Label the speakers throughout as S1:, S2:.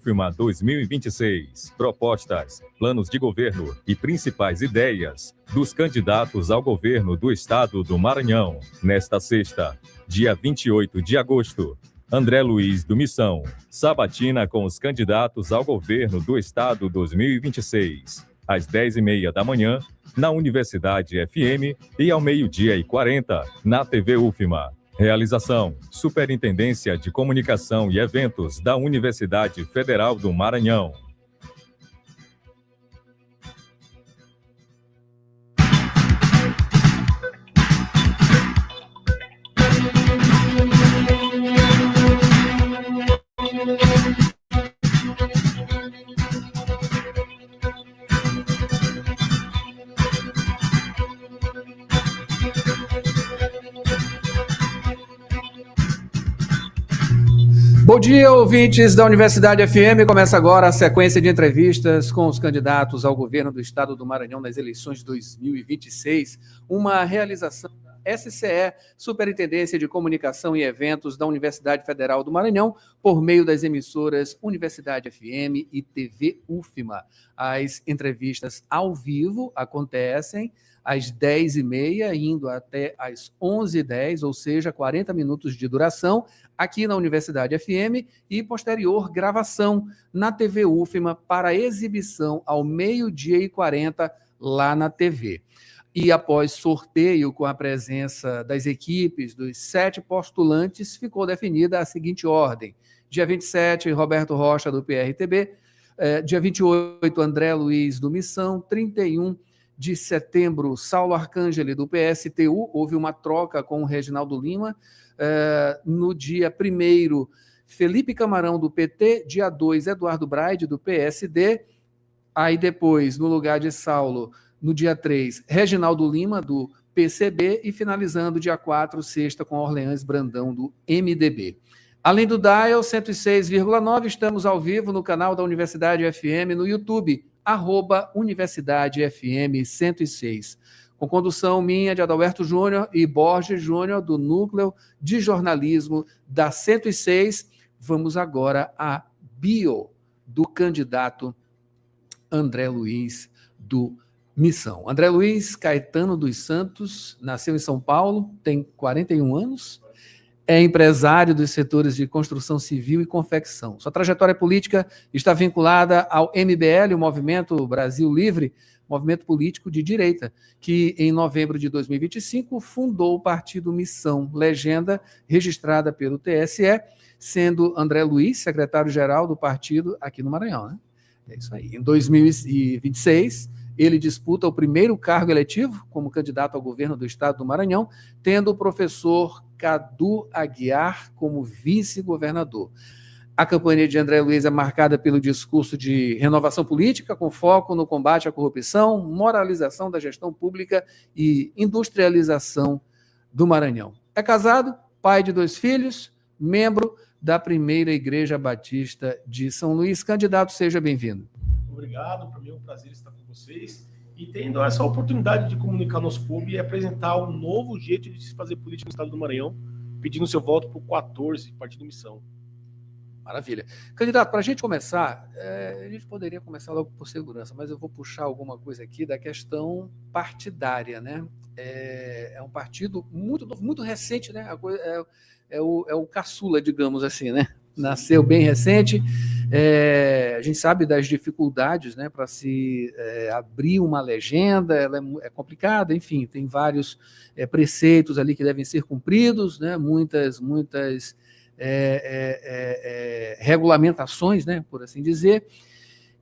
S1: UFMA 2026. Propostas, planos de governo e principais ideias dos candidatos ao governo do Estado do Maranhão. Nesta sexta, dia 28 de agosto, André Luiz do Missão, sabatina com os candidatos ao governo do Estado 2026. Às 10h30 da manhã, na Universidade FM e ao 12h40, na TV UFMA. Realização: Superintendência de Comunicação e Eventos da Universidade Federal do Maranhão.
S2: Bom dia, ouvintes da Universidade FM. Começa agora a sequência de entrevistas com os candidatos ao governo do Estado do Maranhão nas eleições 2026. Uma realização da SCE, Superintendência de Comunicação e Eventos da Universidade Federal do Maranhão, por meio das emissoras Universidade FM e TV UFMA. As entrevistas ao vivo acontecem às 10h30, indo até às 11h10, ou seja, 40 minutos de duração, aqui na Universidade FM, e posterior gravação na TV UFMA para exibição ao 12h40 lá na TV. E após sorteio com a presença das equipes dos 7 postulantes, ficou definida a seguinte ordem: dia 27, Roberto Rocha, do PRTB, dia 28, André Luiz do Missão, 31 de setembro, Saulo Arcangeli, do PSTU, houve uma troca com o Reginaldo Lima. No dia 1º, Felipe Camarão, do PT, dia 2, Eduardo Braide, do PSD, aí depois, no lugar de Saulo, no dia 3, Reginaldo Lima, do PCB, e finalizando dia 4, sexta, com Orleans Brandão, do MDB. Além do Dial 106,9, estamos ao vivo no canal da Universidade FM no YouTube, @Universidade FM 106. Com condução minha, de Adalberto Júnior e Borges Júnior, do Núcleo de Jornalismo da 106. Vamos agora à bio do candidato André Luiz do Missão. André Luiz Caetano dos Santos, nasceu em São Paulo, tem 41 anos, é empresário dos setores de construção civil e confecção. Sua trajetória política está vinculada ao MBL, o Movimento Brasil Livre, movimento político de direita, que em novembro de 2025 fundou o partido Missão, legenda registrada pelo TSE, sendo André Luiz secretário-geral do partido aqui no Maranhão, né? É isso aí. Em 2026, ele disputa o primeiro cargo eletivo como candidato ao governo do Estado do Maranhão, tendo o professor Cadu Aguiar como vice-governador. A campanha de André Luiz é marcada pelo discurso de renovação política, com foco no combate à corrupção, moralização da gestão pública e industrialização do Maranhão. É casado, pai de 2 filhos, membro da Primeira Igreja Batista de São Luís. Candidato, seja bem-vindo.
S3: Obrigado, para mim é um prazer estar com vocês e tendo essa oportunidade de comunicar nosso povo e apresentar um novo jeito de se fazer política no Estado do Maranhão, pedindo seu voto para o 14, Partido Missão.
S2: Maravilha. Candidato, para a gente começar, a gente poderia começar logo por segurança, mas eu vou puxar alguma coisa aqui da questão partidária, né? É um partido muito recente, né? É o caçula, digamos assim, né? Nasceu bem recente. A gente sabe das dificuldades, né, para se abrir uma legenda, ela é complicada, enfim, tem vários preceitos ali que devem ser cumpridos, né? Muitas regulamentações, né, por assim dizer.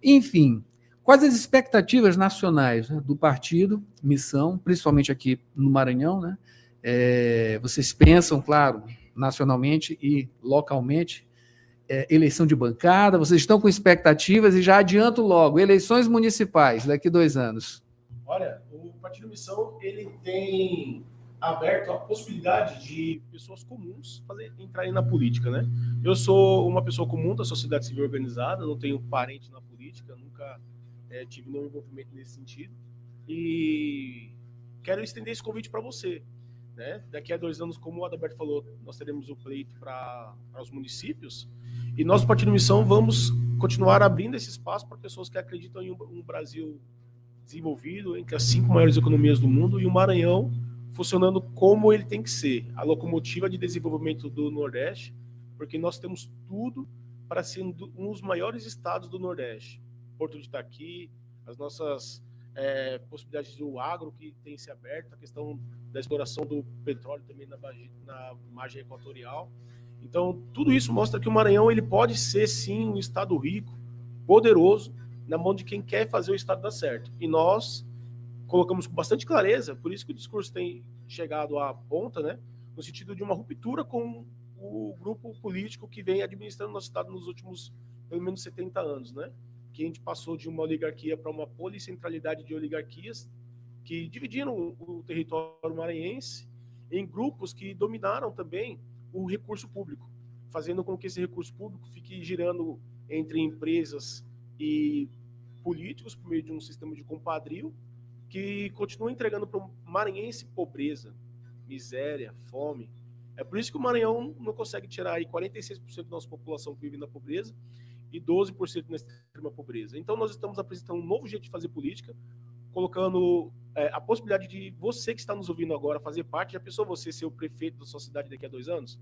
S2: Enfim, quais as expectativas nacionais, né, do partido Missão, principalmente aqui no Maranhão, né? Vocês pensam, claro, nacionalmente e localmente, eleição de bancada, vocês estão com expectativas, e já adianto logo, eleições municipais daqui 2 anos.
S3: Olha, o Partido Missão, ele tem aberto a possibilidade de pessoas comuns entrarem na política, né? Eu sou uma pessoa comum da sociedade civil organizada, não tenho parente na política, nunca tive nenhum envolvimento nesse sentido, e quero estender esse convite para você, né? Daqui a 2 anos, como o Adalberto falou, nós teremos o pleito para os municípios, e nós, do Partido Missão, vamos continuar abrindo esse espaço para pessoas que acreditam em um Brasil desenvolvido, entre as 5 maiores economias do mundo, e o Maranhão funcionando como ele tem que ser, a locomotiva de desenvolvimento do Nordeste, porque nós temos tudo para ser um dos maiores estados do Nordeste. Porto de Itaqui, as nossas possibilidades do agro que tem se aberto, a questão da exploração do petróleo também na margem equatorial. Então, tudo isso mostra que o Maranhão ele pode ser, sim, um estado rico, poderoso, na mão de quem quer fazer o estado dar certo. E nós colocamos com bastante clareza, por isso que o discurso tem chegado à ponta, né, no sentido de uma ruptura com o grupo político que vem administrando nosso estado nos últimos, pelo menos, 70 anos, né? Que a gente passou de uma oligarquia para uma policentralidade de oligarquias que dividiram o território maranhense em grupos que dominaram também o recurso público, fazendo com que esse recurso público fique girando entre empresas e políticos por meio de um sistema de compadrio que continua entregando para o maranhense pobreza, miséria, fome. É por isso que o Maranhão não consegue tirar aí 46% da nossa população que vive na pobreza e 12% na extrema pobreza. Então nós estamos apresentando um novo jeito de fazer política, colocando a possibilidade de você que está nos ouvindo agora fazer parte. Já pensou você ser o prefeito da sua cidade daqui a 2 anos?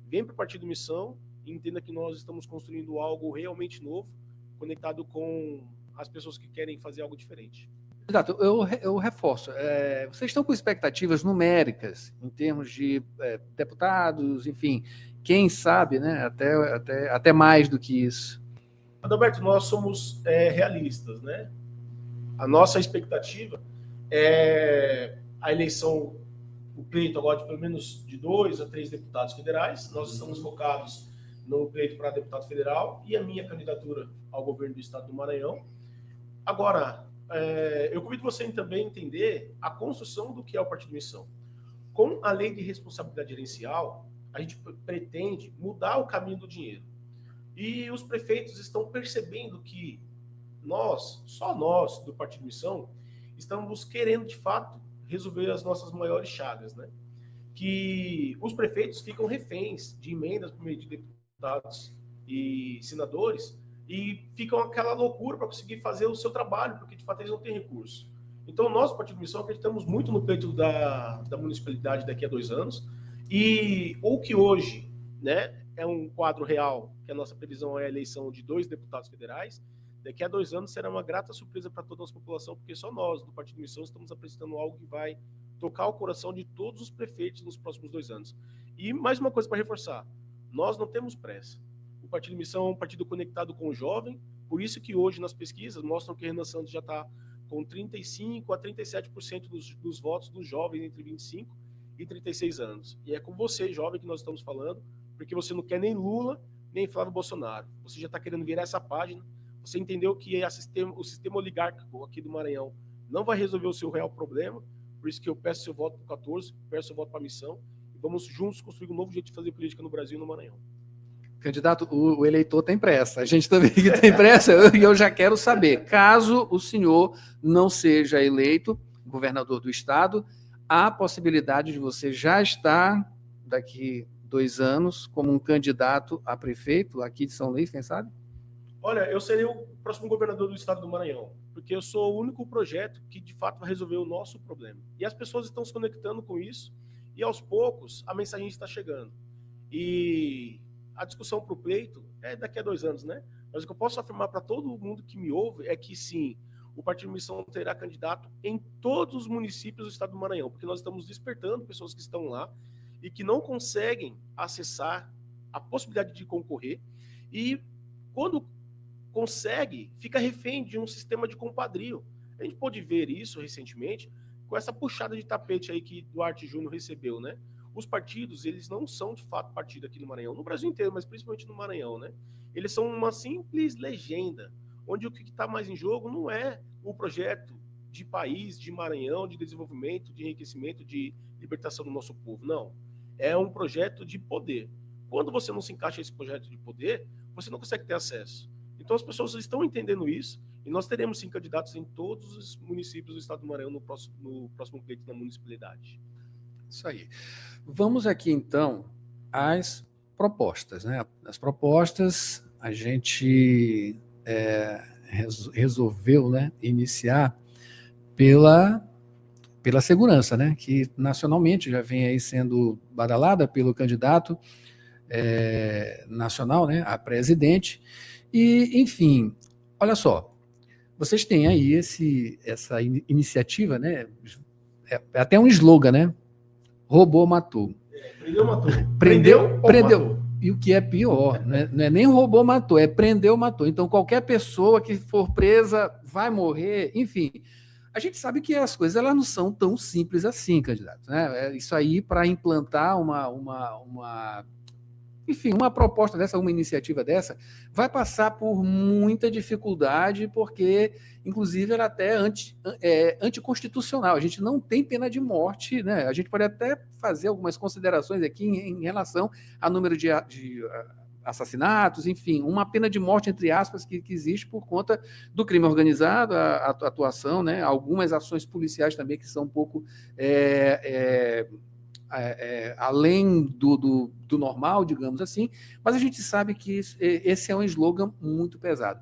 S3: Vem para o Partido Missão e entenda que nós estamos construindo algo realmente novo, conectado com as pessoas que querem fazer algo diferente.
S2: Candidato, eu reforço. Vocês estão com expectativas numéricas em termos de deputados, enfim, quem sabe, né, até mais do que isso?
S3: Adalberto, nós somos realistas, né? A nossa expectativa é a eleição, o pleito agora de pelo menos de 2 a 3 deputados federais. Nós estamos focados no pleito para deputado federal e a minha candidatura ao governo do estado do Maranhão. Agora, eu convido você também a entender a construção do que é o Partido Missão. Com a lei de responsabilidade gerencial, a gente pretende mudar o caminho do dinheiro. E os prefeitos estão percebendo que só nós, do Partido Missão, estamos querendo, de fato, resolver as nossas maiores chagas, né? Que os prefeitos ficam reféns de emendas por meio de deputados e senadores e ficam aquela loucura para conseguir fazer o seu trabalho, porque, de fato, eles não têm recurso. Então, nós, do Partido Missão, acreditamos muito no pleito da municipalidade daqui a 2 anos, e o que hoje, né, é um quadro real, que a nossa previsão é a eleição de 2 deputados federais, daqui a 2 anos será uma grata surpresa para toda a nossa população, porque só nós, do Partido Missão, estamos apresentando algo que vai tocar o coração de todos os prefeitos nos próximos 2 anos. E mais uma coisa para reforçar, nós não temos pressa. O Partido Missão é um partido conectado com o jovem, por isso que hoje nas pesquisas mostram que Renan Santos já está com 35% a 37% dos votos dos jovens entre 25 e 36 anos. E é com você, jovem, que nós estamos falando, porque você não quer nem Lula, nem Flávio Bolsonaro. Você já está querendo virar essa página. Você entendeu que o sistema oligárquico aqui do Maranhão não vai resolver o seu real problema. Por isso que eu peço seu voto para o 14, peço seu voto para a missão. E vamos juntos construir um novo jeito de fazer política no Brasil e no Maranhão.
S2: Candidato, o eleitor tem pressa. A gente também tem pressa. E eu já quero saber, caso o senhor não seja eleito governador do estado, há possibilidade de você já estar daqui 2 anos como um candidato a prefeito aqui de São Luís, quem sabe?
S3: Olha, eu serei o próximo governador do estado do Maranhão, porque eu sou o único projeto que de fato vai resolver o nosso problema. E as pessoas estão se conectando com isso, e aos poucos a mensagem está chegando. E a discussão para o pleito é daqui a 2 anos, né? Mas o que eu posso afirmar para todo mundo que me ouve é que sim, o Partido Missão terá candidato em todos os municípios do estado do Maranhão, porque nós estamos despertando pessoas que estão lá e que não conseguem acessar a possibilidade de concorrer, e quando consegue, fica refém de um sistema de compadrio. A gente pôde ver isso recentemente com essa puxada de tapete aí que Duarte Júnior recebeu, né? Os partidos, eles não são de fato partido aqui no Maranhão, no Brasil inteiro, mas principalmente no Maranhão, né? Eles são uma simples legenda, onde o que está mais em jogo não é o projeto de país, de Maranhão, de desenvolvimento, de enriquecimento, de libertação do nosso povo, não. É um projeto de poder. Quando você não se encaixa nesse projeto de poder, você não consegue ter acesso. Então as pessoas estão entendendo isso, e nós teremos sim candidatos em todos os municípios do estado do Maranhão no próximo pleito da municipalidade.
S2: Isso aí. Vamos aqui então às propostas, né? As propostas, a gente resolveu, né, iniciar pela segurança, né, que nacionalmente já vem aí sendo badalada pelo candidato nacional, né, a presidente. E, enfim, olha só, vocês têm aí essa iniciativa, né, é até um slogan, né, roubou, matou.
S3: Prendeu, matou.
S2: Prendeu.
S3: Matou.
S2: E o que é pior, não é nem roubou, matou, é prendeu, matou. Então, qualquer pessoa que for presa vai morrer, enfim. A gente sabe que as coisas elas não são tão simples assim, candidato. Né? Isso aí, para implantar enfim, uma proposta dessa, uma iniciativa dessa, vai passar por muita dificuldade, porque, inclusive, ela até é anticonstitucional. A gente não tem pena de morte, né? A gente pode até fazer algumas considerações aqui em relação ao número de assassinatos, enfim, uma pena de morte, entre aspas, que existe por conta do crime organizado, a atuação, né? Algumas ações policiais também que são um pouco além do normal, digamos assim, mas a gente sabe que esse é um slogan muito pesado.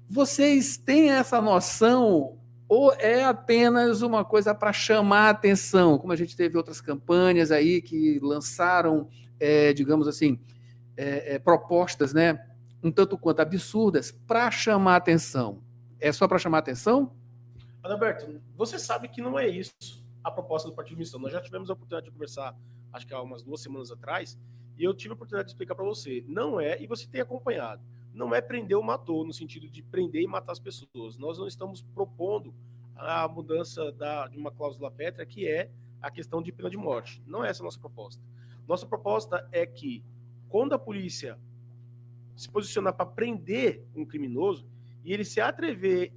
S2: Vocês têm essa noção ou é apenas uma coisa para chamar a atenção, como a gente teve outras campanhas aí que lançaram, digamos assim, propostas, né, um tanto quanto absurdas, para chamar a atenção? É só para chamar a atenção?
S3: Adalberto, você sabe que não é isso a proposta do Partido Missão. Nós já tivemos a oportunidade de conversar, acho que há umas 2 semanas atrás, e eu tive a oportunidade de explicar para você. Não é, e você tem acompanhado, não é prender ou matou, no sentido de prender e matar as pessoas. Nós não estamos propondo a mudança de uma cláusula pétrea, que é a questão de pena de morte. Não é essa a nossa proposta. Nossa proposta é que, quando a polícia se posicionar para prender um criminoso, e ele se atrever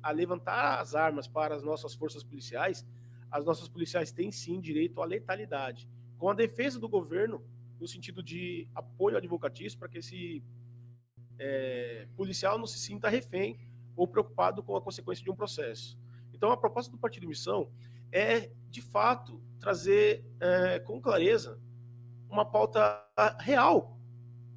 S3: a levantar as armas para as nossas forças policiais, as nossas policiais têm sim direito à letalidade, com a defesa do governo, no sentido de apoio advocatício, para que esse policial não se sinta refém ou preocupado com a consequência de um processo. Então, a proposta do Partido Missão é, de fato, trazer com clareza uma pauta real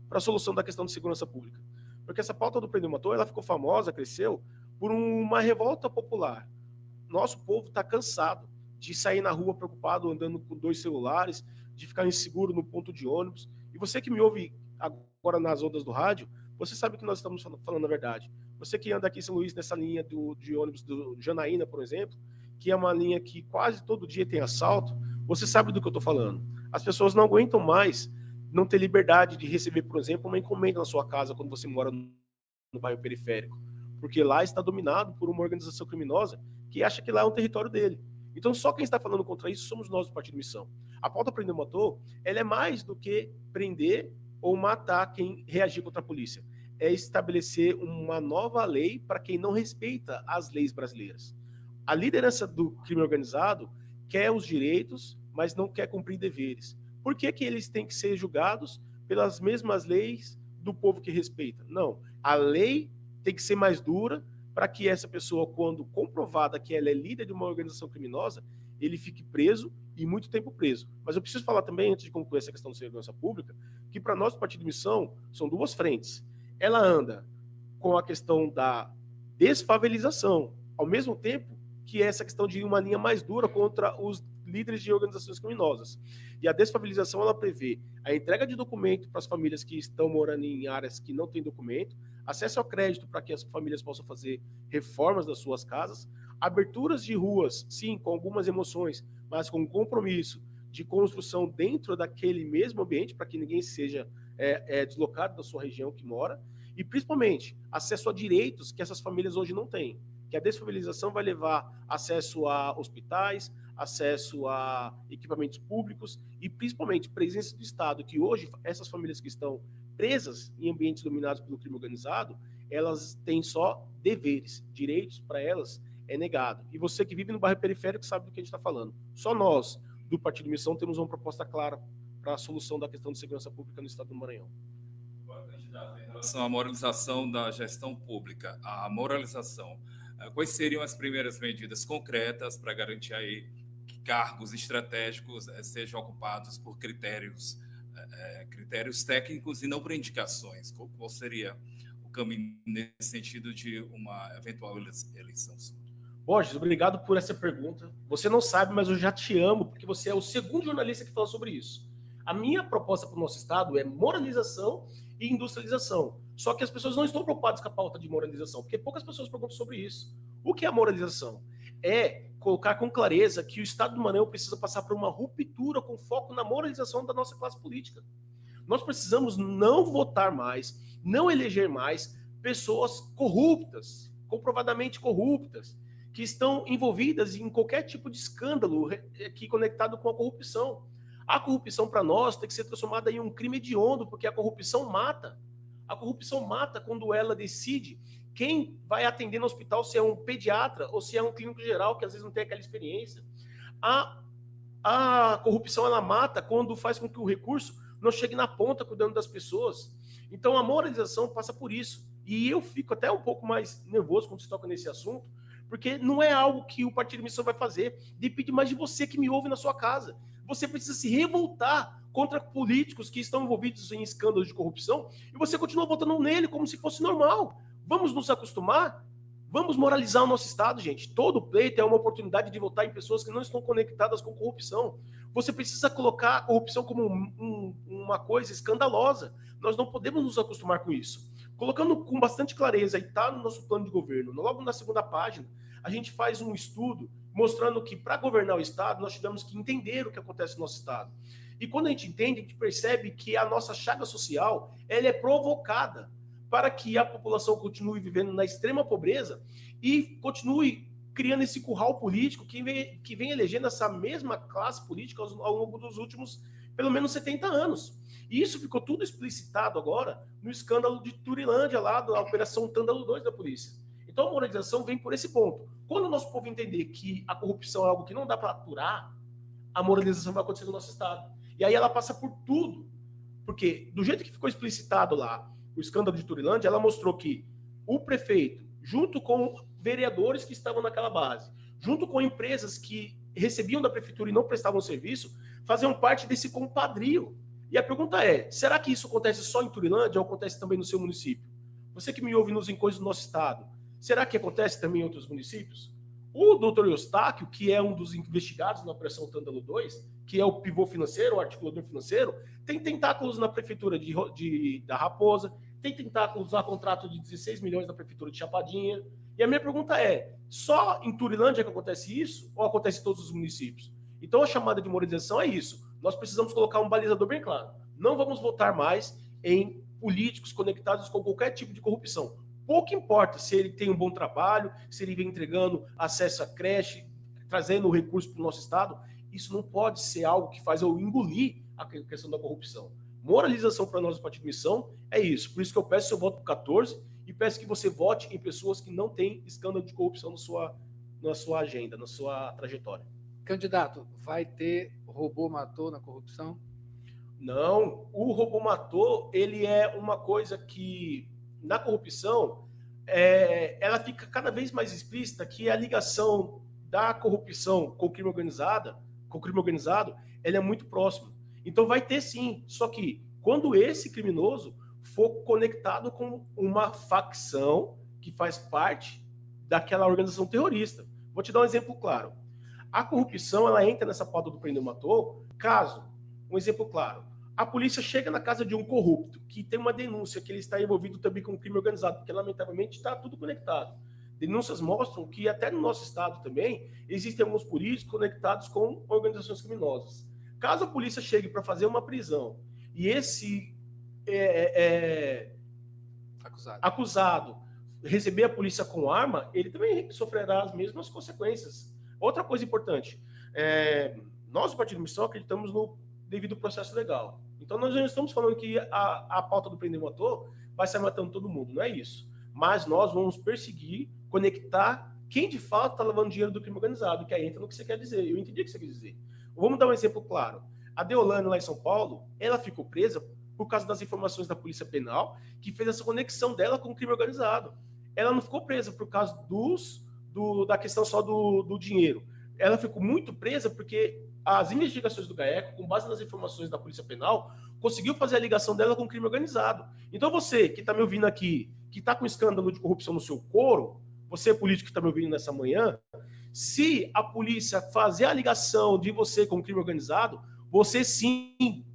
S3: para a solução da questão de segurança pública. Porque essa pauta do prendeu matou, ela ficou famosa, cresceu, por uma revolta popular. Nosso povo está cansado de sair na rua preocupado, andando com 2 celulares, de ficar inseguro no ponto de ônibus. E você que me ouve agora nas ondas do rádio, você sabe que nós estamos falando a verdade. Você que anda aqui em São Luís, nessa linha de ônibus do Janaína, por exemplo, que é uma linha que quase todo dia tem assalto, você sabe do que eu estou falando. As pessoas não aguentam mais não ter liberdade de receber, por exemplo, uma encomenda na sua casa quando você mora no bairro periférico, porque lá está dominado por uma organização criminosa que acha que lá é um território dele. Então, só quem está falando contra isso somos nós do Partido Missão. A pauta Prendeu Matou, ela é mais do que prender ou matar quem reagir contra a polícia. É estabelecer uma nova lei para quem não respeita as leis brasileiras. A liderança do crime organizado quer os direitos, mas não quer cumprir deveres. Por que eles têm que ser julgados pelas mesmas leis do povo que respeita? Não. A lei tem que ser mais dura para que essa pessoa, quando comprovada que ela é líder de uma organização criminosa, ele fique preso e muito tempo preso. Mas eu preciso falar também, antes de concluir essa questão de segurança pública, que para nós, o Partido Missão, são 2 frentes. Ela anda com a questão da desfavelização, ao mesmo tempo que essa questão de uma linha mais dura contra os líderes de organizações criminosas. E a desfavelização, ela prevê a entrega de documento para as famílias que estão morando em áreas que não têm documento, acesso ao crédito para que as famílias possam fazer reformas das suas casas, aberturas de ruas, sim, com algumas emoções, mas com compromisso de construção dentro daquele mesmo ambiente, para que ninguém seja deslocado da sua região que mora, e principalmente acesso a direitos que essas famílias hoje não têm. Que a desfavelização vai levar acesso a hospitais, acesso a equipamentos públicos e, principalmente, presença do Estado, que hoje essas famílias que estão presas em ambientes dominados pelo crime organizado, elas têm só deveres, direitos para elas é negado. E você que vive no bairro periférico sabe do que a gente está falando. Só nós, do Partido Missão, temos uma proposta clara para a solução da questão de segurança pública no estado do Maranhão.
S4: Em relação à moralização da gestão pública, a moralização, quais seriam as primeiras medidas concretas para garantir aí que cargos estratégicos sejam ocupados por critérios técnicos e não por indicações? Qual seria caminho nesse sentido de uma eventual eleição?
S3: Borges, obrigado por essa pergunta. Você não sabe, mas eu já te amo, porque você é o segundo jornalista que fala sobre isso. A minha proposta para o nosso Estado é moralização e industrialização. Só que as pessoas não estão preocupadas com a pauta de moralização, porque poucas pessoas perguntam sobre isso. O que é a moralização? É colocar com clareza que o Estado do Maranhão precisa passar por uma ruptura com foco na moralização da nossa classe política. Nós precisamos não votar mais, não eleger mais pessoas corruptas, comprovadamente corruptas, que estão envolvidas em qualquer tipo de escândalo que conectado com a corrupção. A corrupção, para nós, tem que ser transformada em um crime hediondo, porque a corrupção mata. A corrupção mata quando ela decide quem vai atender no hospital, se é um pediatra ou se é um clínico geral, que às vezes não tem aquela experiência. A corrupção, ela mata quando faz com que o recurso não chegue na ponta cuidando das pessoas. Então, a moralização passa por isso. E eu fico até um pouco mais nervoso quando se toca nesse assunto, porque não é algo que o Partido Missão vai fazer. Depende mais de você que me ouve na sua casa. Você precisa se revoltar contra políticos que estão envolvidos em escândalos de corrupção e você continua votando nele como se fosse normal. Vamos nos acostumar? Vamos moralizar o nosso Estado, gente. Todo pleito é uma oportunidade de votar em pessoas que não estão conectadas com corrupção. Você precisa colocar a corrupção como uma coisa escandalosa. Nós não podemos nos acostumar com isso. Colocando com bastante clareza, e está no nosso plano de governo, logo na segunda página, a gente faz um estudo mostrando que para governar o Estado, nós tivemos que entender o que acontece no nosso Estado. E quando a gente entende, a gente percebe que a nossa chaga social ela é provocada para que a população continue vivendo na extrema pobreza e continue criando esse curral político que vem elegendo essa mesma classe política ao longo dos últimos, pelo menos, 70 anos. E isso ficou tudo explicitado agora no escândalo de Turilândia, lá da Operação Tândalo 2 da polícia. Então a moralização vem por esse ponto. Quando o nosso povo entender que a corrupção é algo que não dá para aturar, a moralização vai acontecer no nosso Estado. E aí ela passa por tudo. Porque do jeito que ficou explicitado lá, o escândalo de Turilândia, ela mostrou que o prefeito, junto com vereadores que estavam naquela base, junto com empresas que recebiam da prefeitura e não prestavam serviço, faziam parte desse compadrio. E a pergunta é, será que isso acontece só em Turilândia ou acontece também no seu município? Você que me ouve nos encontros do nosso Estado, será que acontece também em outros municípios? O doutor Eustáquio, que é um dos investigados na Operação Tândalo 2, que é o pivô financeiro, o articulador financeiro, tem tentáculos na prefeitura da Raposa, tem tentáculos lá, contrato de 16 milhões na prefeitura de Chapadinha. E a minha pergunta é, só em Turilândia que acontece isso ou acontece em todos os municípios? Então a chamada de moralização é isso. Nós precisamos colocar um balizador bem claro. Não vamos votar mais em políticos conectados com qualquer tipo de corrupção. Pouco importa se ele tem um bom trabalho, se ele vem entregando acesso à creche, trazendo o recurso para o nosso Estado. Isso não pode ser algo que faz eu engolir a questão da corrupção. Moralização para nós do Partido Missão é isso. Por isso que eu peço seu voto para 14 e peço que você vote em pessoas que não têm escândalo de corrupção na sua agenda, na sua trajetória.
S2: Candidato, vai ter robô matou na corrupção?
S3: Não, o robô matou, ele é uma coisa que, na corrupção, ela fica cada vez mais explícita que a ligação da corrupção com o crime organizado, ela é muito próxima. Então vai ter sim, só que quando esse criminoso for conectado com uma facção que faz parte daquela organização terrorista. Vou te dar um exemplo claro. A corrupção, ela entra nessa pauta do prendeu matou, caso, um exemplo claro, a polícia chega na casa de um corrupto, que tem uma denúncia que ele está envolvido também com crime organizado, porque lamentavelmente está tudo conectado. Denúncias mostram que até no nosso estado também existem alguns políticos conectados com organizações criminosas. Caso a polícia chegue para fazer uma prisão e esse acusado receber a polícia com arma, ele também sofrerá as mesmas consequências. Outra coisa importante, nós do Partido Missão acreditamos no devido processo legal. Então nós não estamos falando que a pauta do prender matou vai sair matando todo mundo, não é isso. Mas nós vamos perseguir, conectar quem de fato está levando dinheiro do crime organizado, que aí entra no que você quer dizer. Eu entendi o que você quer dizer. Vamos dar um exemplo claro. A Deolane, lá em São Paulo, ela ficou presa por causa das informações da Polícia Penal, que fez essa conexão dela com o crime organizado. Ela não ficou presa por causa da questão só do dinheiro. Ela ficou muito presa porque as investigações do GAECO, com base nas informações da Polícia Penal, conseguiu fazer a ligação dela com o crime organizado. Então você, que está me ouvindo aqui, que está com escândalo de corrupção no seu couro, você político que está me ouvindo nessa manhã, se a polícia fazer a ligação de você com o crime organizado, você sim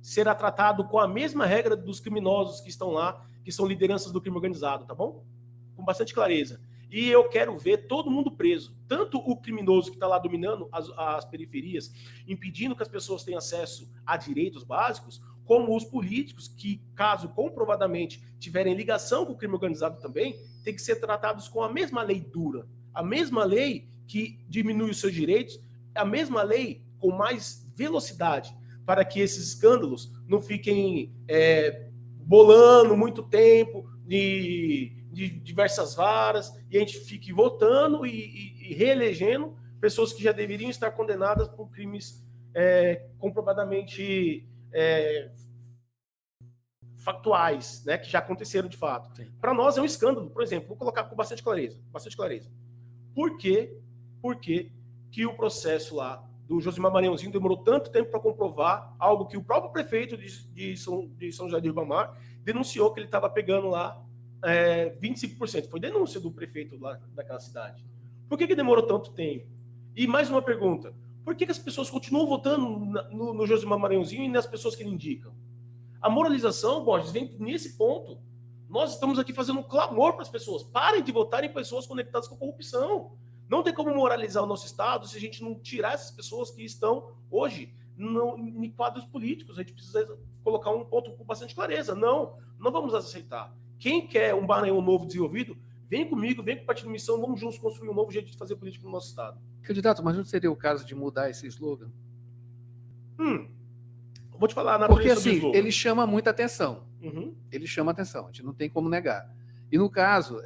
S3: será tratado com a mesma regra dos criminosos que estão lá, que são lideranças do crime organizado, tá bom? Com bastante clareza. E eu quero ver todo mundo preso. Tanto o criminoso que está lá dominando as periferias, impedindo que as pessoas tenham acesso a direitos básicos, como os políticos que, caso comprovadamente tiverem ligação com o crime organizado também, tem que ser tratados com a mesma lei dura. A mesma lei que diminui os seus direitos, a mesma lei com mais velocidade, para que esses escândalos não fiquem bolando muito tempo de diversas varas, e a gente fique votando e reelegendo pessoas que já deveriam estar condenadas por crimes comprovadamente factuais, né, que já aconteceram de fato. Para nós é um escândalo, por exemplo, vou colocar com bastante clareza. Por que o processo lá do Josimar Maranhãozinho demorou tanto tempo para comprovar algo que o próprio prefeito de São José de Ribamar denunciou que ele estava pegando lá 25%. Foi denúncia do prefeito lá daquela cidade. Por que demorou tanto tempo? E mais uma pergunta. Por que as pessoas continuam votando no Josimar Maranhãozinho e nas pessoas que ele indicam? A moralização, Borges, vem nesse ponto. Nós estamos aqui fazendo um clamor para as pessoas. Parem de votar em pessoas conectadas com a corrupção. Não tem como moralizar o nosso Estado se a gente não tirar essas pessoas que estão hoje em quadros políticos. A gente precisa colocar um ponto com bastante clareza. Não vamos aceitar. Quem quer um Maranhão novo desenvolvido, vem comigo, vem com o Partido Missão, vamos juntos construir um novo jeito de fazer política no nosso Estado.
S2: Candidato, mas não seria o caso de mudar esse slogan?
S3: Vou te falar na
S2: Porque assim, ele chama muita atenção.
S3: Uhum.
S2: Ele chama atenção, a gente não tem como negar. E no caso,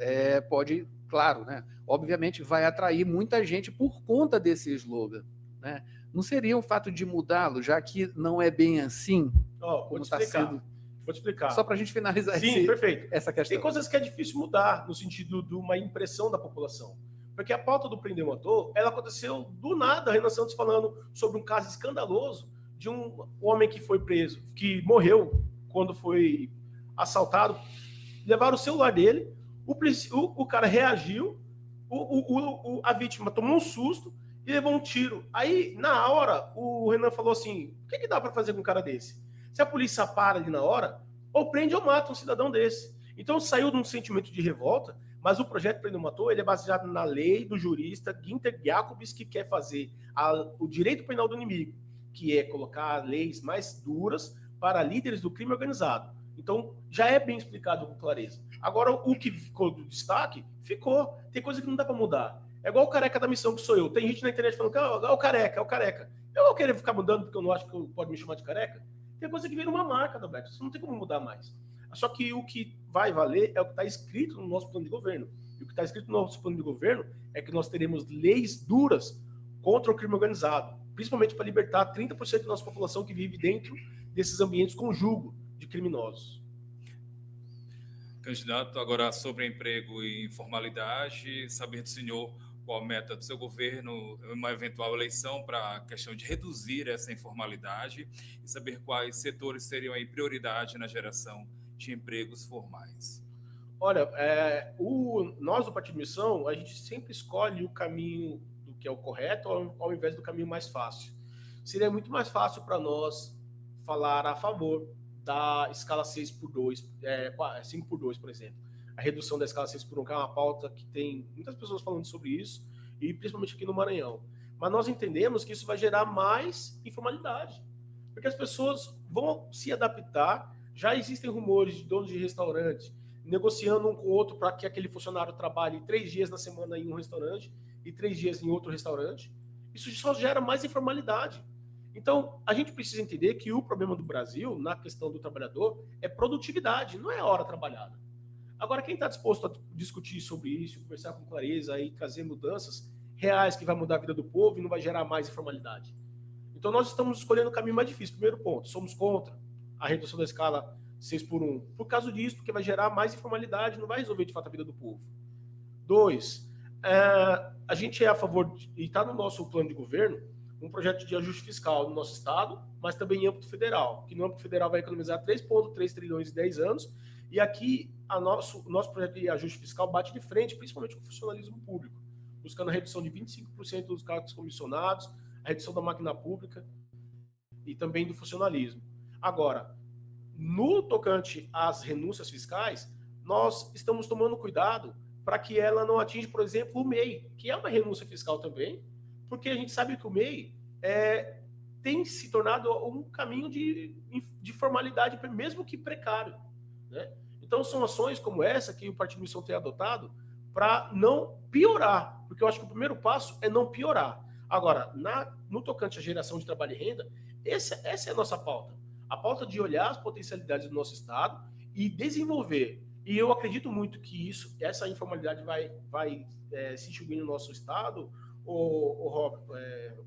S2: pode, claro, né? Obviamente vai atrair muita gente por conta desse slogan, né? Não seria o fato de mudá-lo, já que não é bem assim, como está sendo.
S3: Vou te explicar.
S2: Só para a gente finalizar
S3: perfeito.
S2: Essa questão.
S3: Tem coisas que é difícil mudar no sentido de uma impressão da população. Porque a pauta do Prender Matou, ela aconteceu do nada, a Renan Santos falando sobre um caso escandaloso de um homem que foi preso, que morreu quando foi assaltado. Levaram o celular dele, o cara reagiu, a vítima tomou um susto e levou um tiro. Aí, na hora, o Renan falou assim, o que dá para fazer com um cara desse? Se a polícia para ali na hora, ou prende ou mata um cidadão desse. Então saiu de um sentimento de revolta, mas o projeto Prender Matou, ele é baseado na lei do jurista Günther Jacobs, que quer fazer o direito penal do inimigo, que é colocar leis mais duras para líderes do crime organizado. Então já é bem explicado com clareza. Agora, o que ficou do destaque, ficou. Tem coisa que não dá para mudar. É igual o careca da missão que sou eu. Tem gente na internet falando que é o careca. Eu vou querer ficar mudando porque eu não acho que pode me chamar de careca. Tem coisa que vira uma marca da Black. Isso não tem como mudar mais. Só que o que vai valer é o que está escrito no nosso plano de governo. E o que está escrito no nosso plano de governo é que nós teremos leis duras contra o crime organizado, principalmente para libertar 30% da nossa população que vive dentro desses ambientes com julgo de criminosos.
S4: Candidato, agora sobre emprego e informalidade, saber do senhor qual a meta do seu governo, uma eventual eleição para a questão de reduzir essa informalidade e saber quais setores seriam aí prioridade na geração de empregos formais.
S3: Olha, nós do Partido Missão, a gente sempre escolhe o caminho do que é o correto ao invés do caminho mais fácil. Seria muito mais fácil para nós falar a favor da escala 6x2, 5x2, por exemplo. A redução da escala 6x1, que é uma pauta que tem muitas pessoas falando sobre isso, e principalmente aqui no Maranhão. Mas nós entendemos que isso vai gerar mais informalidade, porque as pessoas vão se adaptar. Já existem rumores de donos de restaurante negociando um com o outro para que aquele funcionário trabalhe 3 dias na semana em um restaurante e 3 dias em outro restaurante. Isso só gera mais informalidade. Então, a gente precisa entender que o problema do Brasil, na questão do trabalhador, é produtividade, não é hora trabalhada. Agora, quem está disposto a discutir sobre isso, conversar com clareza e trazer mudanças reais que vai mudar a vida do povo e não vai gerar mais informalidade? Então, nós estamos escolhendo o caminho mais difícil. Primeiro ponto, somos contra a redução da escala 6x1. Por causa disso, porque vai gerar mais informalidade, não vai resolver de fato a vida do povo. 2, a gente é a favor, e está no nosso plano de governo, um projeto de ajuste fiscal no nosso estado, mas também em âmbito federal, que no âmbito federal vai economizar 3,3 trilhões em 10 anos, E aqui, o nosso projeto de ajuste fiscal bate de frente, principalmente com o funcionalismo público, buscando a redução de 25% dos cargos comissionados, a redução da máquina pública e também do funcionalismo. Agora, no tocante às renúncias fiscais, nós estamos tomando cuidado para que ela não atinja, por exemplo, o MEI, que é uma renúncia fiscal também, porque a gente sabe que o MEI tem se tornado um caminho de formalidade, mesmo que precário, né? Então, são ações como essa que o Partido Missão tem adotado para não piorar, porque eu acho que o primeiro passo é não piorar. Agora, no tocante à geração de trabalho e renda, essa é a nossa pauta. A pauta de olhar as potencialidades do nosso Estado e desenvolver. E eu acredito muito que essa informalidade vai se extinguir no nosso Estado,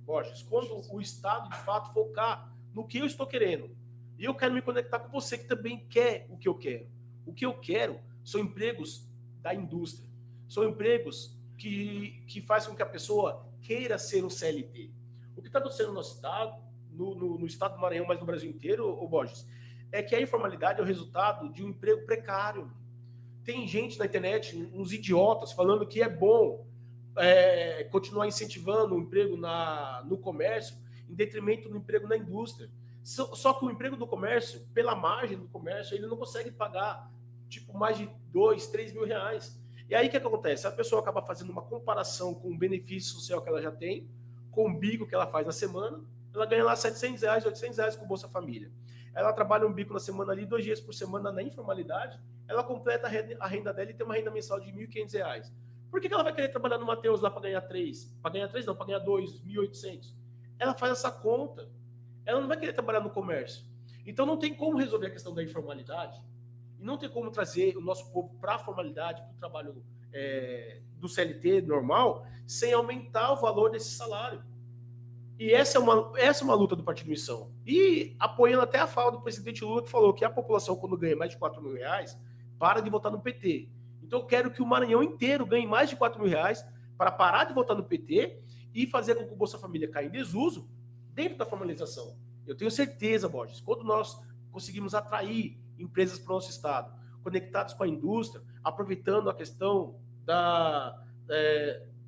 S3: Borges, quando o Estado, de fato, focar no que eu estou querendo. E eu quero me conectar com você que também quer o que eu quero. O que eu quero são empregos da indústria. São empregos que fazem com que a pessoa queira ser um CLT. O que está acontecendo no nosso Estado, no Estado do Maranhão, mas no Brasil inteiro, Borges, é que a informalidade é o resultado de um emprego precário. Tem gente na internet, uns idiotas, falando que é bom continuar incentivando o emprego no comércio em detrimento do emprego na indústria. Só que o emprego do comércio, pela margem do comércio, ele não consegue pagar mais de 2, 3 mil reais. E aí o que acontece? A pessoa acaba fazendo uma comparação com o benefício social que ela já tem, com o bico que ela faz na semana, ela ganha lá R$700, R$800 com o Bolsa Família. Ela trabalha um bico na semana ali, 2 dias por semana na informalidade, ela completa a renda dela e tem uma renda mensal de R$1.500. Por que ela vai querer trabalhar no Mateus lá para ganhar 3? Para ganhar 3 não, para ganhar 2, 1.800. Ela faz essa conta. Ela não vai querer trabalhar no comércio. Então não tem como resolver a questão da informalidade e não tem como trazer o nosso povo para a formalidade, para o trabalho do CLT normal, sem aumentar o valor desse salário. E essa é uma luta do Partido Missão. E apoiando até a fala do presidente Lula, que falou que a população, quando ganha mais de 4 mil reais, para de votar no PT. Então eu quero que o Maranhão inteiro ganhe mais de 4 mil reais para parar de votar no PT e fazer com que o Bolsa Família caia em desuso dentro da formalização. Eu tenho certeza, Borges, quando nós conseguimos atrair empresas para o nosso Estado, conectados com a indústria, aproveitando a questão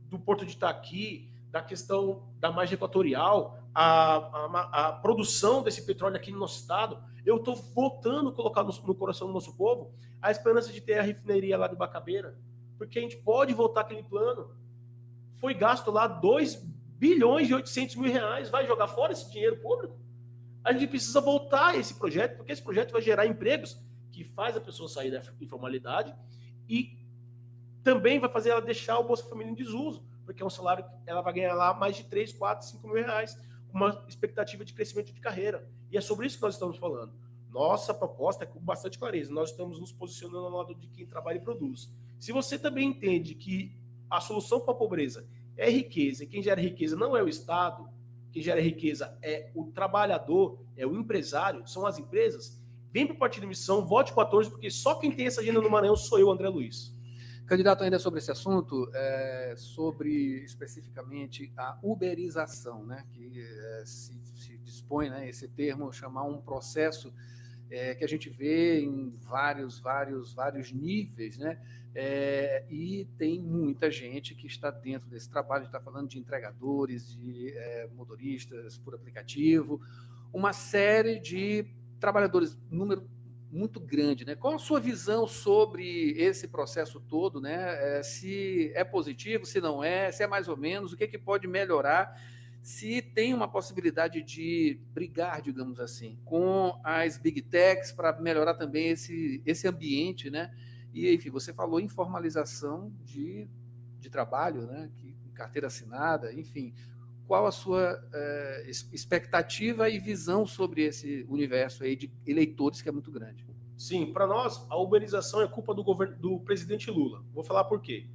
S3: do Porto de Itaqui, da questão da margem equatorial, a produção desse petróleo aqui no nosso Estado, eu estou voltando a colocar no coração do nosso povo a esperança de ter a refineria lá de Bacabeira, porque a gente pode voltar aquele plano. Foi gasto lá 2 bilhões e 800 mil reais, vai jogar fora esse dinheiro público? A gente precisa voltar a esse projeto, porque esse projeto vai gerar empregos que faz a pessoa sair da informalidade e também vai fazer ela deixar o Bolsa Família em desuso, porque é um salário que ela vai ganhar lá mais de 3, 4, 5 mil reais, com uma expectativa de crescimento de carreira. E é sobre isso que nós estamos falando. Nossa proposta é com bastante clareza. Nós estamos nos posicionando ao lado de quem trabalha e produz. Se você também entende que a solução para a pobreza é riqueza, e quem gera riqueza não é o Estado, quem gera riqueza é o trabalhador, é o empresário, são as empresas, vem para o Partido Missão, vote 14, porque só quem tem essa agenda no Maranhão sou eu, André Luiz.
S2: Candidato, ainda sobre esse assunto, sobre especificamente a uberização, né, que se dispõe, né, esse termo, chamar um processo que a gente vê em vários níveis, né, e tem muita gente que está dentro desse trabalho, a gente está falando de entregadores, de motoristas por aplicativo, uma série de trabalhadores, número muito grande, né? Qual a sua visão sobre esse processo todo, né? Se é positivo, se não é, se é mais ou menos, o que pode melhorar, se tem uma possibilidade de brigar, digamos assim, com as big techs para melhorar também esse ambiente, né? E, enfim, você falou em formalização de trabalho, né? Carteira assinada, enfim. Qual a sua expectativa e visão sobre esse universo aí de eleitores que é muito grande?
S3: Sim, para nós, a uberização é culpa do governo do presidente Lula. Vou falar por quê.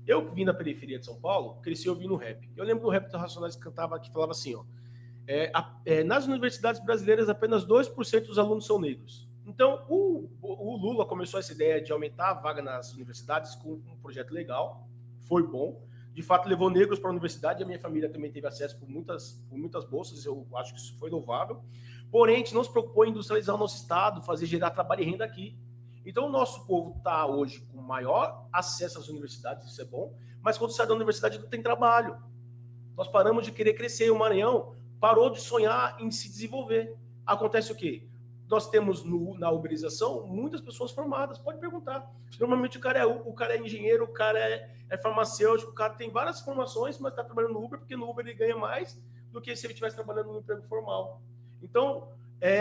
S3: Eu vim na periferia de São Paulo, cresci ouvindo rap. Eu lembro do rap do Racionais que cantava, que falava assim, ó, nas universidades brasileiras apenas 2% dos alunos são negros. Então, o Lula começou essa ideia de aumentar a vaga nas universidades com um projeto legal, foi bom. De fato, levou negros para a universidade, a minha família também teve acesso por muitas bolsas, eu acho que isso foi louvável. Porém, a gente não se preocupou em industrializar o nosso Estado, fazer gerar trabalho e renda aqui. Então, o nosso povo está hoje com maior acesso às universidades, isso é bom, mas quando sai da universidade não tem trabalho. Nós paramos de querer crescer. O Maranhão parou de sonhar em se desenvolver. Acontece o quê? Nós temos na uberização muitas pessoas formadas, pode perguntar. Normalmente o cara é engenheiro, o cara é farmacêutico, o cara tem várias formações, mas está trabalhando no Uber, porque no Uber ele ganha mais do que se ele estivesse trabalhando no emprego formal. Então,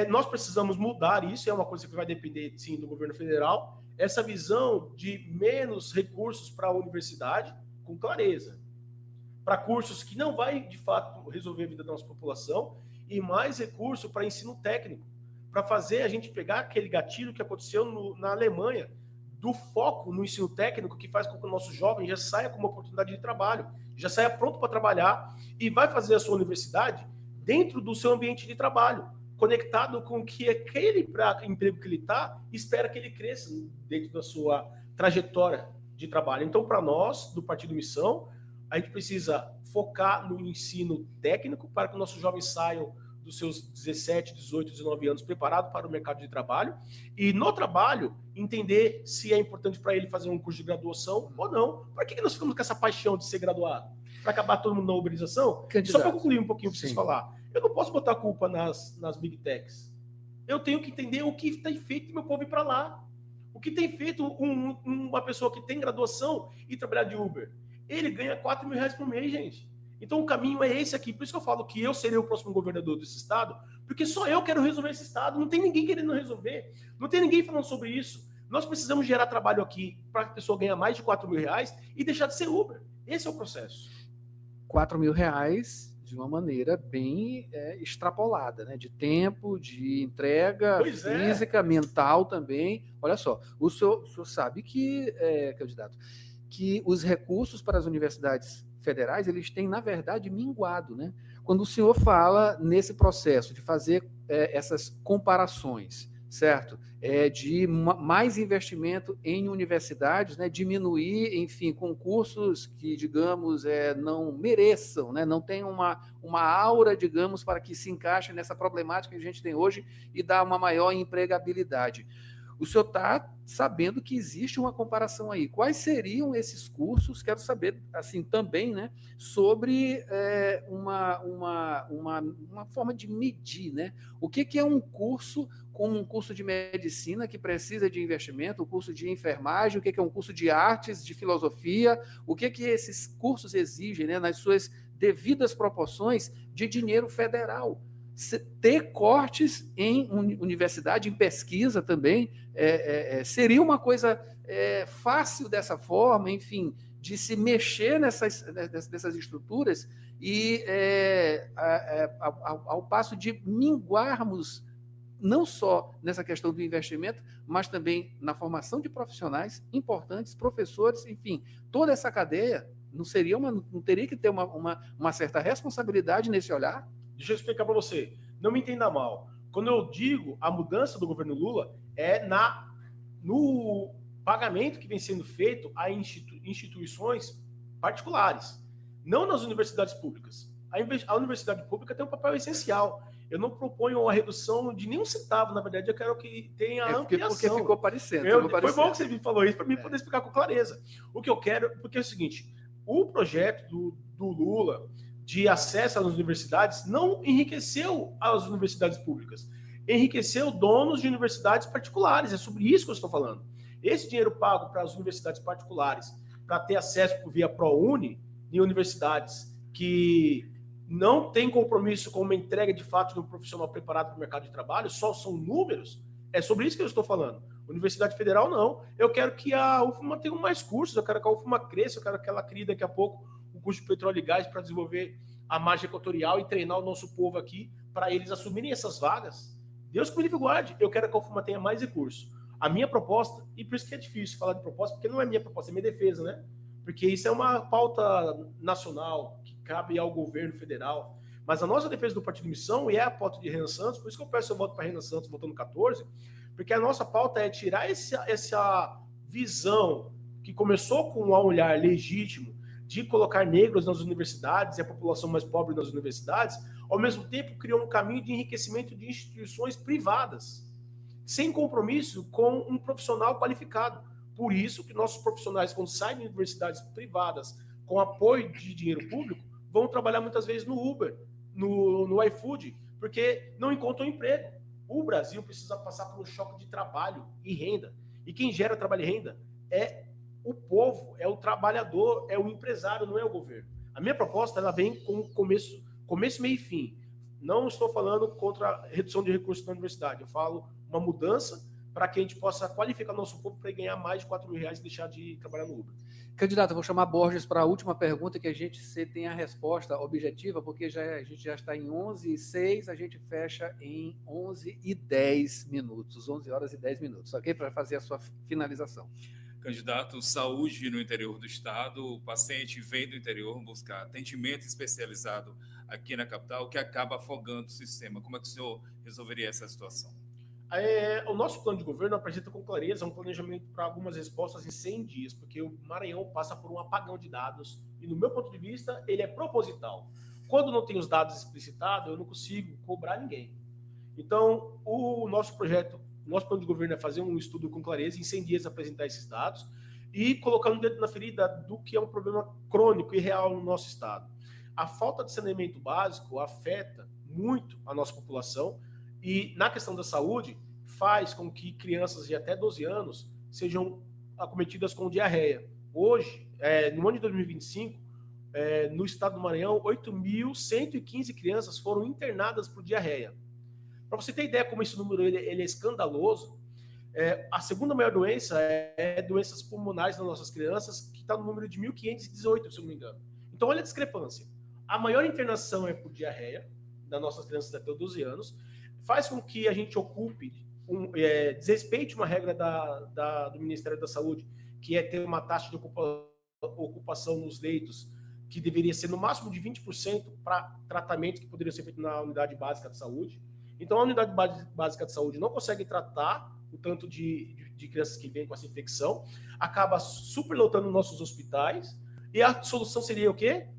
S3: nós precisamos mudar isso, é uma coisa que vai depender, sim, do governo federal, essa visão de menos recursos para a universidade, com clareza, para cursos que não vai, de fato, resolver a vida da nossa população, e mais recurso para ensino técnico, para fazer a gente pegar aquele gatilho que aconteceu na Alemanha, do foco no ensino técnico, que faz com que o nosso jovem já saia com uma oportunidade de trabalho, já saia pronto para trabalhar e vai fazer a sua universidade dentro do seu ambiente de trabalho, conectado com que aquele emprego que ele está, espera que ele cresça dentro da sua trajetória de trabalho. Então, para nós, do Partido Missão, a gente precisa focar no ensino técnico para que os nossos jovens saiam dos seus 17, 18, 19 anos preparados para o mercado de trabalho e, no trabalho, entender se é importante para ele fazer um curso de graduação ou não. Por que nós ficamos com essa paixão de ser graduado? Para acabar todo mundo na uberização? Só para concluir um pouquinho para vocês falar. Eu não posso botar a culpa nas Big Techs. Eu tenho que entender o que tem feito meu povo ir para lá. O que tem feito uma pessoa que tem graduação e trabalhar de Uber. Ele ganha R$4.000 por mês, gente. Então o caminho é esse aqui. Por isso que eu falo que eu serei o próximo governador desse estado, porque só eu quero resolver esse estado. Não tem ninguém querendo resolver. Não tem ninguém falando sobre isso. Nós precisamos gerar trabalho aqui para a pessoa ganhar mais de R$4.000 e deixar de ser Uber. Esse é o processo.
S2: R$4.000 de uma maneira bem extrapolada, né? De tempo, de entrega física, mental também. Olha só, o senhor sabe que, candidato, que os recursos para as universidades federais, eles têm, na verdade, minguado, né? Quando o senhor fala nesse processo de fazer essas comparações, certo? De mais investimento em universidades, né? Diminuir, enfim, concursos que, digamos, não mereçam, né? Não tenham uma aura, digamos, para que se encaixe nessa problemática que a gente tem hoje e dar uma maior empregabilidade. O senhor está sabendo que existe uma comparação aí. Quais seriam esses cursos? Quero saber, assim, também, né, sobre uma forma de medir, né? O que é um curso, como um curso de medicina que precisa de investimento, o curso de enfermagem, o que é um curso de artes, de filosofia, o que esses cursos exigem, né, nas suas devidas proporções de dinheiro federal. Ter cortes em universidade, em pesquisa também, seria uma coisa fácil dessa forma, enfim, de se mexer nessas estruturas e ao passo de minguarmos não só nessa questão do investimento, mas também na formação de profissionais importantes, professores, enfim, toda essa cadeia não teria que ter uma certa responsabilidade nesse olhar?
S3: Deixa eu explicar para você. Não me entenda mal. Quando eu digo a mudança do governo Lula, no pagamento que vem sendo feito a instituições particulares, não nas universidades públicas. A universidade pública tem um papel essencial. Eu não proponho a redução de nenhum centavo, na verdade, eu quero que tenha ampliação.
S2: Porque ficou parecendo.
S3: Foi bom que você me falou isso para mim poder explicar com clareza. O que eu quero, porque é o seguinte, o projeto do Lula de acesso às universidades não enriqueceu as universidades públicas, enriqueceu donos de universidades particulares. É sobre isso que eu estou falando. Esse dinheiro pago para as universidades particulares, para ter acesso por via ProUni, em universidades que não têm compromisso com uma entrega de fato de um profissional preparado para o mercado de trabalho, só são números, é sobre isso que eu estou falando. Universidade Federal, não. Eu quero que a UFMA tenha mais cursos, eu quero que a UFMA cresça, eu quero que ela crie daqui a pouco o curso de petróleo e gás para desenvolver a margem equatorial e treinar o nosso povo aqui para eles assumirem essas vagas. Deus que me livre guarde, eu quero que a UFMA tenha mais recursos. A minha proposta, e por isso que é difícil falar de proposta, porque não é minha proposta, é minha defesa, né? Porque isso é uma pauta nacional que cabe ao governo federal. Mas a nossa defesa do Partido Missão, e é a pauta de Renan Santos, por isso que eu peço seu voto para Renan Santos votando 14, porque a nossa pauta é tirar essa visão que começou com um olhar legítimo de colocar negros nas universidades e a população mais pobre nas universidades, ao mesmo tempo criou um caminho de enriquecimento de instituições privadas. sem compromisso com um profissional qualificado. Por isso que nossos profissionais, quando saem de universidades privadas com apoio de dinheiro público, vão trabalhar muitas vezes no Uber, no iFood, porque não encontram emprego. O Brasil precisa passar por um choque de trabalho e renda. E quem gera trabalho e renda é o povo, é o trabalhador, é o empresário, não é o governo. A minha proposta ela vem com começo, meio e fim. Não estou falando contra a redução de recursos na universidade. Eu falo uma mudança para que a gente possa qualificar nosso povo para ganhar mais de R$4.000 e deixar de trabalhar no Uber.
S2: Candidato, eu vou chamar Borges para a última pergunta, que a gente tem a resposta objetiva, porque a gente já está em 11h06, a gente fecha em 11h10, 11 horas e 10 minutos, ok? Para fazer a sua finalização.
S4: Candidato, saúde no interior do estado, o paciente vem do interior buscar atendimento especializado aqui na capital, que acaba afogando o sistema. Como é que o senhor resolveria essa situação?
S3: O nosso plano de governo apresenta com clareza um planejamento para algumas respostas em 100 dias, porque o Maranhão passa por um apagão de dados e, no meu ponto de vista, ele é proposital. Quando não tem os dados explicitados, eu não consigo cobrar ninguém. Então, o nosso projeto, nosso plano de governo é fazer um estudo com clareza, em 100 dias apresentar esses dados e colocando o dedo na ferida do que é um problema crônico e real no nosso estado. A falta de saneamento básico afeta muito a nossa população, e na questão da saúde, faz com que crianças de até 12 anos sejam acometidas com diarreia. Hoje, no ano de 2025, no estado do Maranhão, 8.115 crianças foram internadas por diarreia. Para você ter ideia como esse número ele é escandaloso, a segunda maior doença é doenças pulmonares nas nossas crianças, que está no número de 1.518, se eu não me engano. Então, olha a discrepância. A maior internação é por diarreia, das nossas crianças até 12 anos, faz com que a gente desrespeite uma regra do Ministério da Saúde, que é ter uma taxa de ocupação nos leitos que deveria ser no máximo de 20% para tratamento que poderia ser feito na unidade básica de saúde. Então, a unidade básica de saúde não consegue tratar o tanto de crianças que vêm com essa infecção, acaba superlotando nossos hospitais, e a solução seria o quê?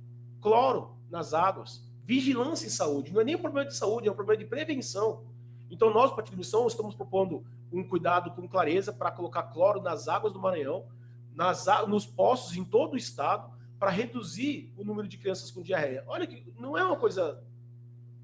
S3: Cloro nas águas. Vigilância em saúde. Não é nem um problema de saúde, é um problema de prevenção. Então, nós, Partido de Missão, estamos propondo um cuidado com clareza para colocar cloro nas águas do Maranhão, nos poços em todo o estado, para reduzir o número de crianças com diarreia. Olha que não é uma coisa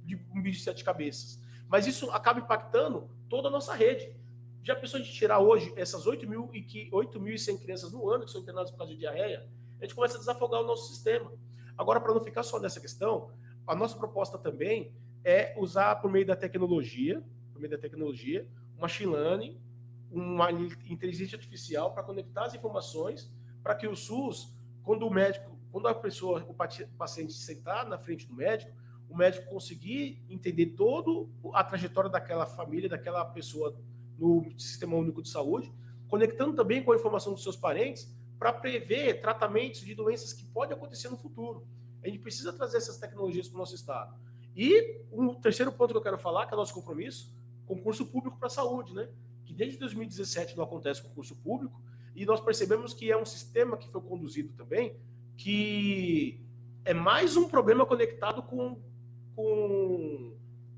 S3: de um bicho de 7 cabeças, mas isso acaba impactando toda a nossa rede. Já pensou de tirar hoje essas 8.100 crianças no ano que são internadas por causa de diarreia? A gente começa a desafogar o nosso sistema. Agora, para não ficar só nessa questão, a nossa proposta também é usar, por meio da tecnologia, uma machine learning, uma inteligência artificial para conectar as informações para que o SUS, quando o paciente sentar na frente do médico, o médico conseguir entender toda a trajetória daquela família, daquela pessoa no Sistema Único de Saúde, conectando também com a informação dos seus parentes para prever tratamentos de doenças que podem acontecer no futuro. A gente precisa trazer essas tecnologias para o nosso estado. E um terceiro ponto que eu quero falar, que é o nosso compromisso, concurso público para a saúde, né? Que desde 2017 não acontece concurso público, e nós percebemos que é um sistema que foi conduzido também, que é mais um problema conectado com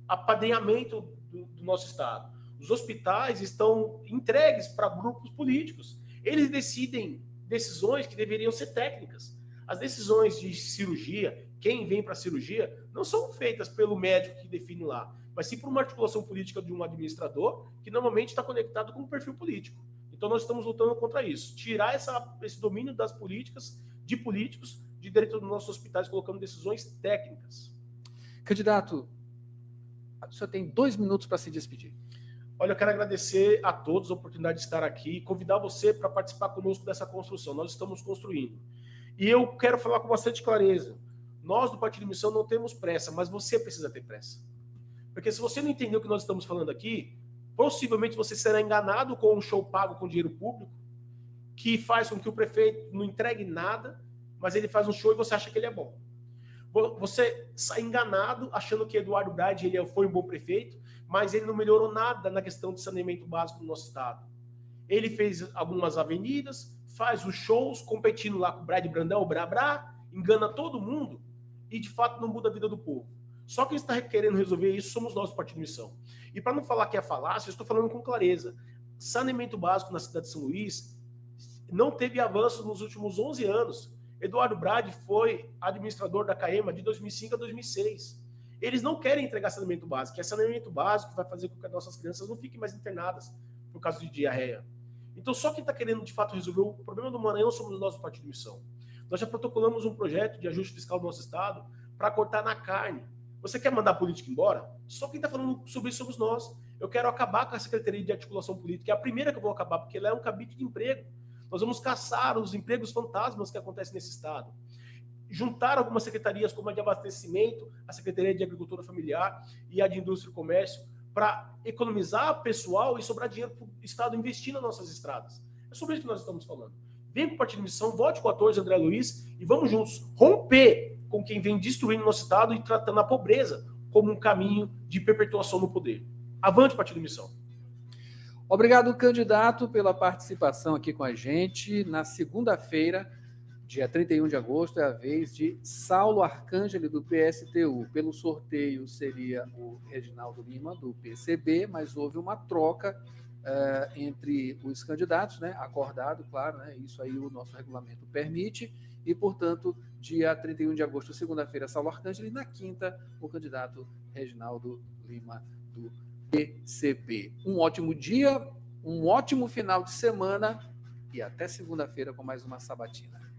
S3: apadrinhamento do nosso estado. Os hospitais estão entregues para grupos políticos. Eles decidem decisões que deveriam ser técnicas. As decisões de cirurgia, quem vem para a cirurgia, não são feitas pelo médico que define lá, mas sim por uma articulação política de um administrador que normalmente está conectado com o perfil político. Então nós estamos lutando contra isso. Tirar esse domínio das políticos, de dentro dos nossos hospitais, colocando decisões técnicas.
S2: Candidato, o senhor tem 2 minutos para se despedir.
S3: Olha, eu quero agradecer a todos a oportunidade de estar aqui e convidar você para participar conosco dessa construção. Nós estamos construindo. E eu quero falar com bastante clareza. Nós, do Partido de Missão, não temos pressa, mas você precisa ter pressa. Porque se você não entender o que nós estamos falando aqui, possivelmente você será enganado com um show pago com dinheiro público, que faz com que o prefeito não entregue nada, mas ele faz um show e você acha que ele é bom. Você sai enganado achando que Eduardo Braide foi um bom prefeito, mas ele não melhorou nada na questão de saneamento básico do nosso estado. Ele fez algumas avenidas, faz os shows, competindo lá com o Braide Brandão, o Brabra, engana todo mundo e, de fato, não muda a vida do povo. Só quem está querendo resolver isso somos nós do Partido Missão. E para não falar que é falácia, eu estou falando com clareza. Saneamento básico na cidade de São Luís não teve avanços nos últimos 11 anos. Eduardo Brade foi administrador da CAEMA de 2005 a 2006. Eles não querem entregar saneamento básico, que é saneamento básico que vai fazer com que as nossas crianças não fiquem mais internadas por causa de diarreia. Então, só quem está querendo, de fato, resolver o problema do Maranhão somos nós do Partido Missão. Nós já protocolamos um projeto de ajuste fiscal do nosso Estado para cortar na carne. Você quer mandar a política embora? Só quem está falando sobre isso somos nós. Eu quero acabar com a Secretaria de Articulação Política. É a primeira que eu vou acabar, porque ela é um cabide de emprego. Nós vamos caçar os empregos fantasmas que acontecem nesse Estado. Juntar algumas secretarias, como a de abastecimento, a Secretaria de Agricultura Familiar e a de Indústria e Comércio, para economizar pessoal e sobrar dinheiro para o Estado investir nas nossas estradas. É sobre isso que nós estamos falando. Vem com o Partido Missão, vote com o 14 André Luiz e vamos juntos romper com quem vem destruindo nosso Estado e tratando a pobreza como um caminho de perpetuação no poder. Avante, Partido Missão.
S2: Obrigado, candidato, pela participação aqui com a gente. Na segunda-feira, dia 31 de agosto, é a vez de Saulo Arcângeli, do PSTU. Pelo sorteio seria o Reginaldo Lima, do PCB, mas houve uma troca entre os candidatos, né? Acordado, claro, né? Isso aí o nosso regulamento permite. E, portanto, dia 31 de agosto, segunda-feira, Saulo Arcângeli, e na quinta, o candidato Reginaldo Lima, do PCB. Um ótimo dia, um ótimo final de semana e até segunda-feira com mais uma sabatina.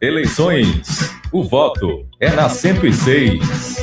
S1: Eleições. O voto é na 106.